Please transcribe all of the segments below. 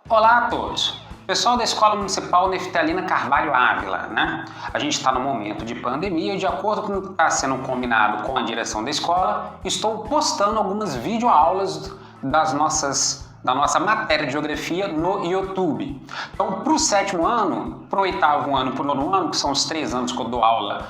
Olá a todos! Pessoal da Escola Municipal Neftalina Carvalho Ávila, né? A gente está no momento de pandemia e, de acordo com o que está sendo combinado com a direção da escola, estou postando algumas videoaulas da nossa matéria de geografia no YouTube. Então, para o sétimo ano, para o oitavo ano e para o nono ano, que são os 3 anos que eu dou aula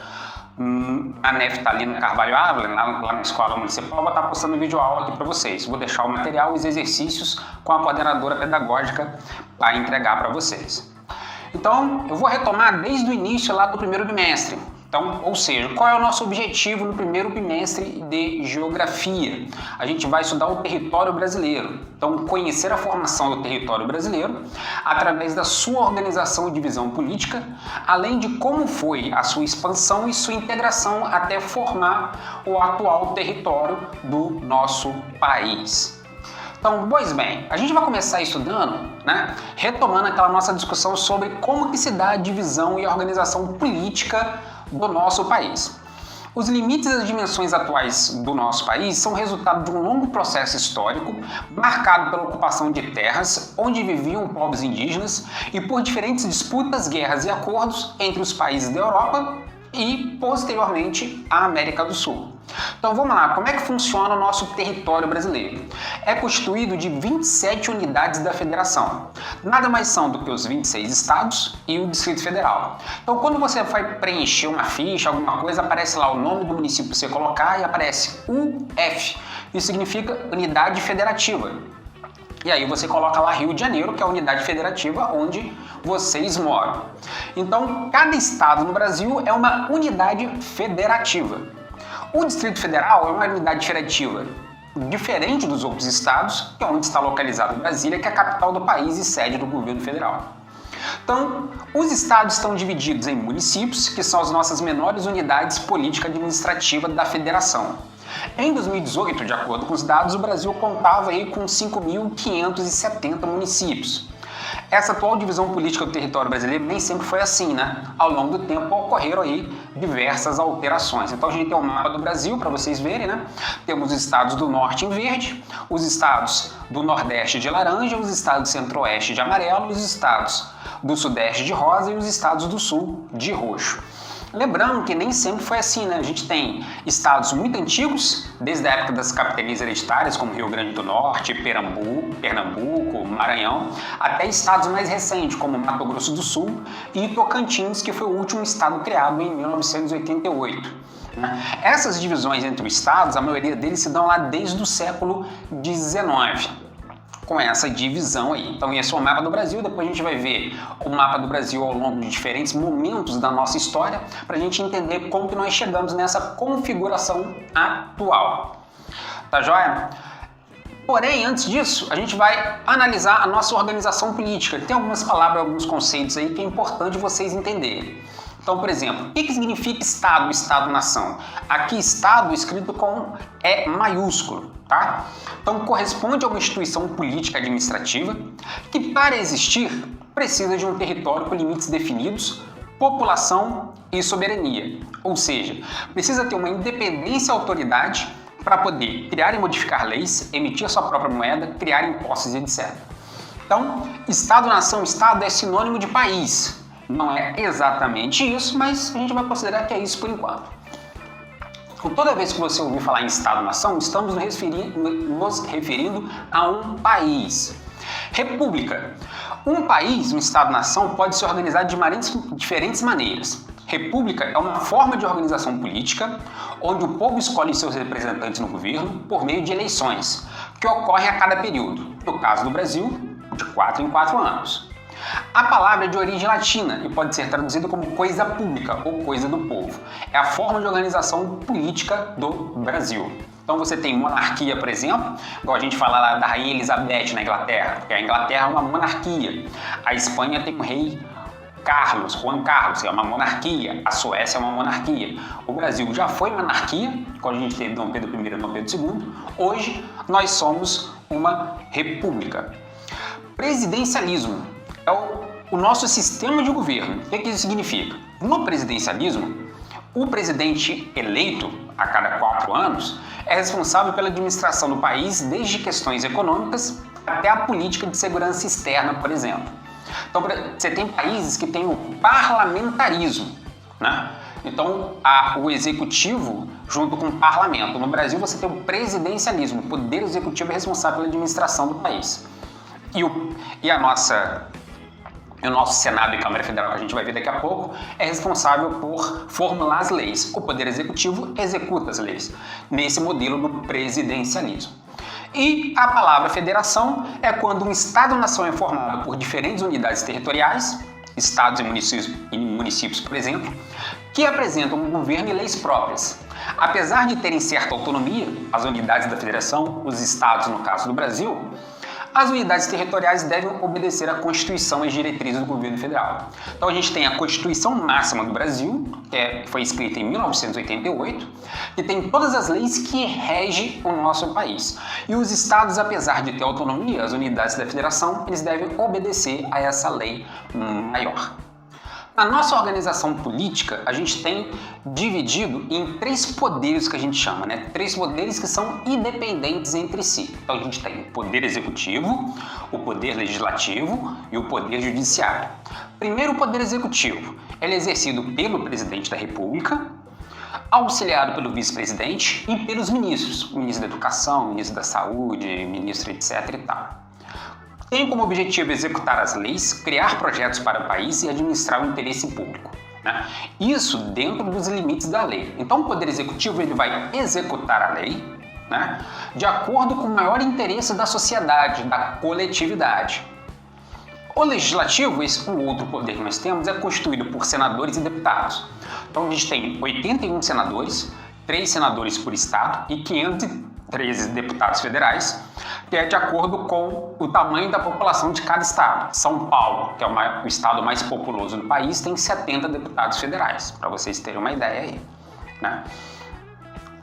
na Neftalina Carvalho Ávila, lá na Escola Municipal, vou estar postando videoaula aqui para vocês. Vou deixar o material e os exercícios com a coordenadora pedagógica para entregar para vocês. Então, eu vou retomar desde o início lá do primeiro bimestre. Então, ou seja, qual é o nosso objetivo no primeiro bimestre de Geografia? A gente vai estudar o território brasileiro. Então, conhecer a formação do território brasileiro através da sua organização e divisão política, além de como foi a sua expansão e sua integração até formar o atual território do nosso país. Então, pois bem, a gente vai começar estudando, retomando aquela nossa discussão sobre como que se dá a divisão e a organização política do nosso país. Os limites e as dimensões atuais do nosso país são resultado de um longo processo histórico marcado pela ocupação de terras onde viviam povos indígenas e por diferentes disputas, guerras e acordos entre os países da Europa e, posteriormente, a América do Sul. Então vamos lá, como é que funciona o nosso território brasileiro? É constituído de 27 unidades da federação. Nada mais são do que os 26 estados e o Distrito Federal. Então quando você vai preencher uma ficha, alguma coisa, aparece lá o nome do município para você colocar e aparece UF. Isso significa Unidade Federativa. E aí você coloca lá Rio de Janeiro, que é a unidade federativa onde vocês moram. Então cada estado no Brasil é uma unidade federativa. O Distrito Federal é uma unidade federativa diferente dos outros estados, que é onde está localizado Brasília, que é a capital do país e sede do governo federal. Então, os estados estão divididos em municípios, que são as nossas menores unidades político-administrativas da federação. Em 2018, de acordo com os dados, o Brasil contava aí com 5.570 municípios. Essa atual divisão política do território brasileiro nem sempre foi assim, Ao longo do tempo ocorreram aí diversas alterações. Então a gente tem um mapa do Brasil para vocês verem, Temos os estados do norte em verde, os estados do nordeste de laranja, os estados do centro-oeste de amarelo, os estados do sudeste de rosa e os estados do sul de roxo. Lembrando que nem sempre foi assim, A gente tem estados muito antigos, desde a época das capitanias hereditárias, como Rio Grande do Norte, Pernambuco, Maranhão, até estados mais recentes, como Mato Grosso do Sul e Tocantins, que foi o último estado criado em 1988. Essas divisões entre os estados, a maioria deles se dão lá desde o século XIX. Com essa divisão aí. Então esse é o mapa do Brasil, depois a gente vai ver o mapa do Brasil ao longo de diferentes momentos da nossa história, para a gente entender como que nós chegamos nessa configuração atual. Tá joia? Porém, antes disso, a gente vai analisar a nossa organização política. Tem algumas palavras, alguns conceitos aí que é importante vocês entenderem. Então, por exemplo, o que significa Estado, Estado-nação? Aqui, Estado escrito com E maiúsculo, tá? Então, corresponde a uma instituição política administrativa que, para existir, precisa de um território com limites definidos, população e soberania. Ou seja, precisa ter uma independência e autoridade para poder criar e modificar leis, emitir sua própria moeda, criar impostos e etc. Então, Estado-nação, Estado é sinônimo de país. Não é exatamente isso, mas a gente vai considerar que é isso por enquanto. Então, toda vez que você ouvir falar em Estado-nação, estamos nos referindo a um país. República. Um país, um Estado-nação, pode se organizar de diferentes maneiras. República é uma forma de organização política onde o povo escolhe seus representantes no governo por meio de eleições, que ocorrem a cada período. No caso do Brasil, de 4 em 4 anos. A palavra é de origem latina e pode ser traduzida como coisa pública ou coisa do povo. É a forma de organização política do Brasil. Então você tem monarquia, por exemplo, igual a gente fala lá da Rainha Elizabeth na Inglaterra, porque a Inglaterra é uma monarquia. A Espanha tem o rei Juan Carlos, que é uma monarquia. A Suécia é uma monarquia. O Brasil já foi monarquia, quando a gente teve Dom Pedro I e Dom Pedro II. Hoje nós somos uma república. Presidencialismo é o nosso sistema de governo. O que isso significa? No presidencialismo, o presidente eleito a cada 4 anos é responsável pela administração do país, desde questões econômicas até a política de segurança externa, por exemplo. Então, você tem países que têm o parlamentarismo, né? Então, o executivo junto com o parlamento. No Brasil, você tem o presidencialismo, o poder executivo é responsável pela administração do país. E o nosso Senado e Câmara Federal, que a gente vai ver daqui a pouco, é responsável por formular as leis. O poder executivo executa as leis, nesse modelo do presidencialismo. E a palavra federação é quando um Estado-nação é formado por diferentes unidades territoriais, estados e municípios, por exemplo, que apresentam um governo e leis próprias. Apesar de terem certa autonomia, as unidades da federação, os estados no caso do Brasil, as unidades territoriais devem obedecer à Constituição e às diretrizes do governo federal. Então a gente tem a Constituição Máxima do Brasil, que foi escrita em 1988, que tem todas as leis que regem o nosso país. E os estados, apesar de ter autonomia, as unidades da federação, eles devem obedecer a essa lei maior. Na nossa organização política, a gente tem dividido em 3 poderes que a gente chama, né? 3 poderes que são independentes entre si. Então a gente tem o poder executivo, o poder legislativo e o poder judiciário. Primeiro, o poder executivo. Ele é exercido pelo presidente da República, auxiliado pelo vice-presidente e pelos ministros. O ministro da Educação, o ministro da Saúde, ministro etc e tal. Tem como objetivo executar as leis, criar projetos para o país e administrar o interesse público, né? Isso dentro dos limites da lei. Então o Poder Executivo ele vai executar a lei, né, de acordo com o maior interesse da sociedade, da coletividade. O Legislativo, esse o outro poder que nós temos, é constituído por senadores e deputados. Então a gente tem 81 senadores, 3 senadores por estado e 513 deputados federais, que é de acordo com o tamanho da população de cada estado. São Paulo, que é o estado mais populoso do país, tem 70 deputados federais, para vocês terem uma ideia aí, né?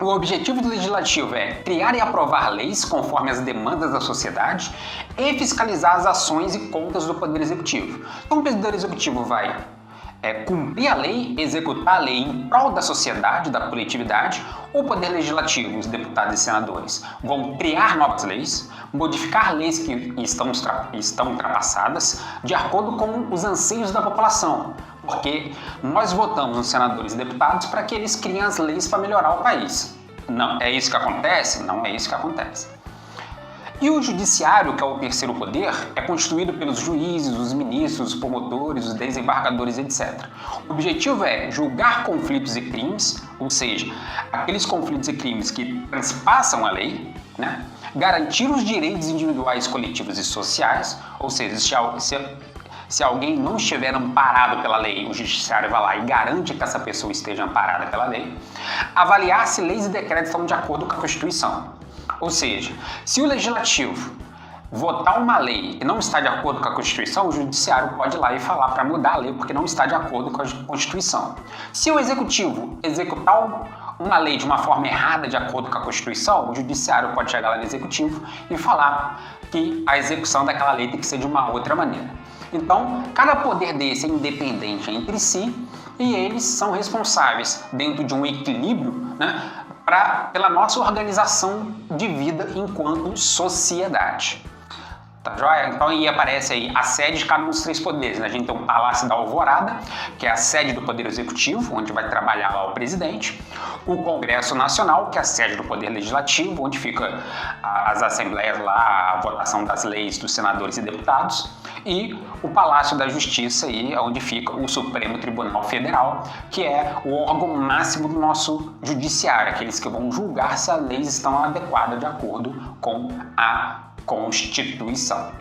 O objetivo do Legislativo é criar e aprovar leis conforme as demandas da sociedade e fiscalizar as ações e contas do Poder Executivo. Então o Poder Executivo vai cumprir a lei, executar a lei em prol da sociedade, da coletividade. O Poder Legislativo, os deputados e senadores, vão criar novas leis, modificar leis que estão ultrapassadas de acordo com os anseios da população, porque nós votamos os senadores e deputados para que eles criem as leis para melhorar o país. Não é isso que acontece? Não é isso que acontece. E o judiciário, que é o terceiro poder, é constituído pelos juízes, os ministros, os promotores, os desembargadores, etc. O objetivo é julgar conflitos e crimes, ou seja, aqueles conflitos e crimes que transpassam a lei, né? Garantir os direitos individuais, coletivos e sociais, ou seja, se alguém não estiver amparado pela lei, o judiciário vai lá e garante que essa pessoa esteja amparada pela lei, avaliar se leis e decretos estão de acordo com a Constituição. Ou seja, se o Legislativo votar uma lei que não está de acordo com a Constituição, o Judiciário pode ir lá e falar para mudar a lei porque não está de acordo com a Constituição. Se o Executivo executar uma lei de uma forma errada de acordo com a Constituição, o Judiciário pode chegar lá no Executivo e falar que a execução daquela lei tem que ser de uma outra maneira. Então, cada poder desse é independente entre si e eles são responsáveis dentro de um equilíbrio, né, pela nossa organização de vida enquanto sociedade. Tá joia? Então aí aparece aí a sede de cada um dos 3 poderes, né? A gente tem o Palácio da Alvorada, que é a sede do Poder Executivo, onde vai trabalhar lá o presidente, o Congresso Nacional, que é a sede do Poder Legislativo, onde fica as assembleias lá, a votação das leis dos senadores e deputados, e o Palácio da Justiça, aí, onde fica o Supremo Tribunal Federal, que é o órgão máximo do nosso judiciário, aqueles que vão julgar se as leis estão adequadas de acordo com a Constituição.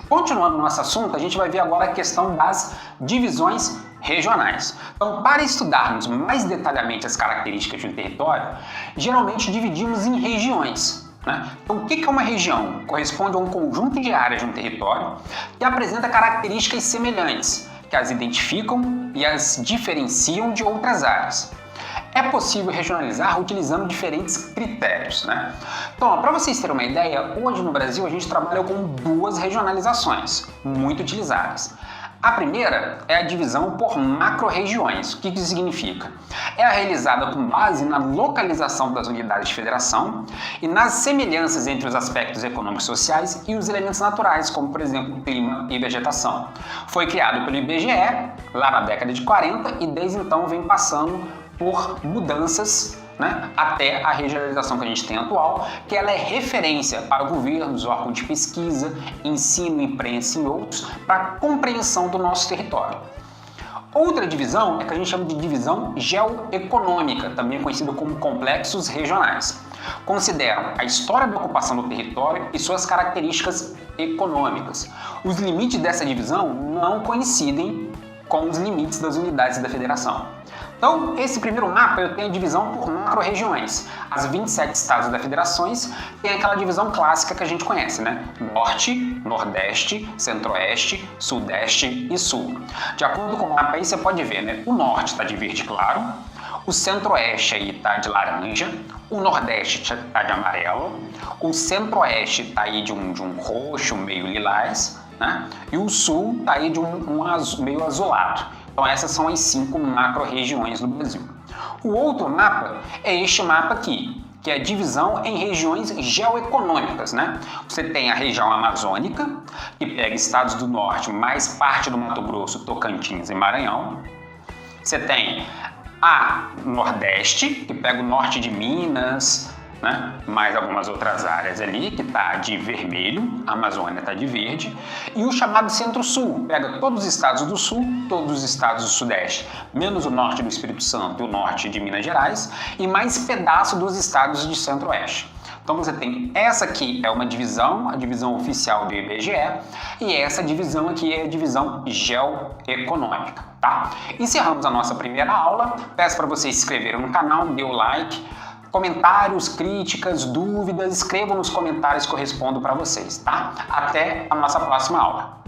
Continuando no nosso assunto, a gente vai ver agora a questão das divisões regionais. Então, para estudarmos mais detalhadamente as características de um território, geralmente dividimos em regiões, né? Então, o que é uma região? Corresponde a um conjunto de áreas de um território que apresenta características semelhantes, que as identificam e as diferenciam de outras áreas. É possível regionalizar utilizando diferentes critérios, né? Então, para vocês terem uma ideia, hoje no Brasil a gente trabalha com 2 regionalizações muito utilizadas. A primeira é a divisão por macro-regiões. O que isso significa? É realizada com base na localização das unidades de federação e nas semelhanças entre os aspectos econômicos e sociais e os elementos naturais, como, por exemplo, clima e vegetação. Foi criado pelo IBGE lá na década de 40 e desde então vem passando por mudanças, até a regionalização que a gente tem atual, que ela é referência para governos, órgãos de pesquisa, ensino, imprensa e outros, para a compreensão do nosso território. Outra divisão é que a gente chama de divisão geoeconômica, também conhecida como complexos regionais. Consideram a história da ocupação do território e suas características econômicas. Os limites dessa divisão não coincidem com os limites das unidades da federação. Então, esse primeiro mapa eu tenho a divisão por macro-regiões. As 27 estados da federações tem aquela divisão clássica que a gente conhece, Norte, Nordeste, Centro-Oeste, Sudeste e Sul. De acordo com o mapa aí, você pode ver, o Norte está de verde claro, o Centro-Oeste aí está de laranja, o Nordeste está de amarelo, o Centro-Oeste está aí de um roxo meio lilás, e o Sul está aí de meio azulado. Então essas são as 5 macro-regiões do Brasil. O outro mapa é este mapa aqui, que é a divisão em regiões geoeconômicas, Você tem a região amazônica, que pega estados do norte, mais parte do Mato Grosso, Tocantins e Maranhão. Você tem a Nordeste, que pega o norte de Minas, mais algumas outras áreas ali, que está de vermelho, a Amazônia está de verde, e o chamado Centro-Sul, pega todos os estados do Sul, todos os estados do Sudeste, menos o norte do Espírito Santo e o norte de Minas Gerais, e mais pedaço dos estados de Centro-Oeste. Então você tem essa aqui é uma divisão, a divisão oficial do IBGE, e essa divisão aqui é a divisão geoeconômica, tá? Encerramos a nossa primeira aula, peço para vocês se inscreverem no canal, dê o like, comentários, críticas, dúvidas, escrevam nos comentários que eu respondo para vocês, tá? Até a nossa próxima aula.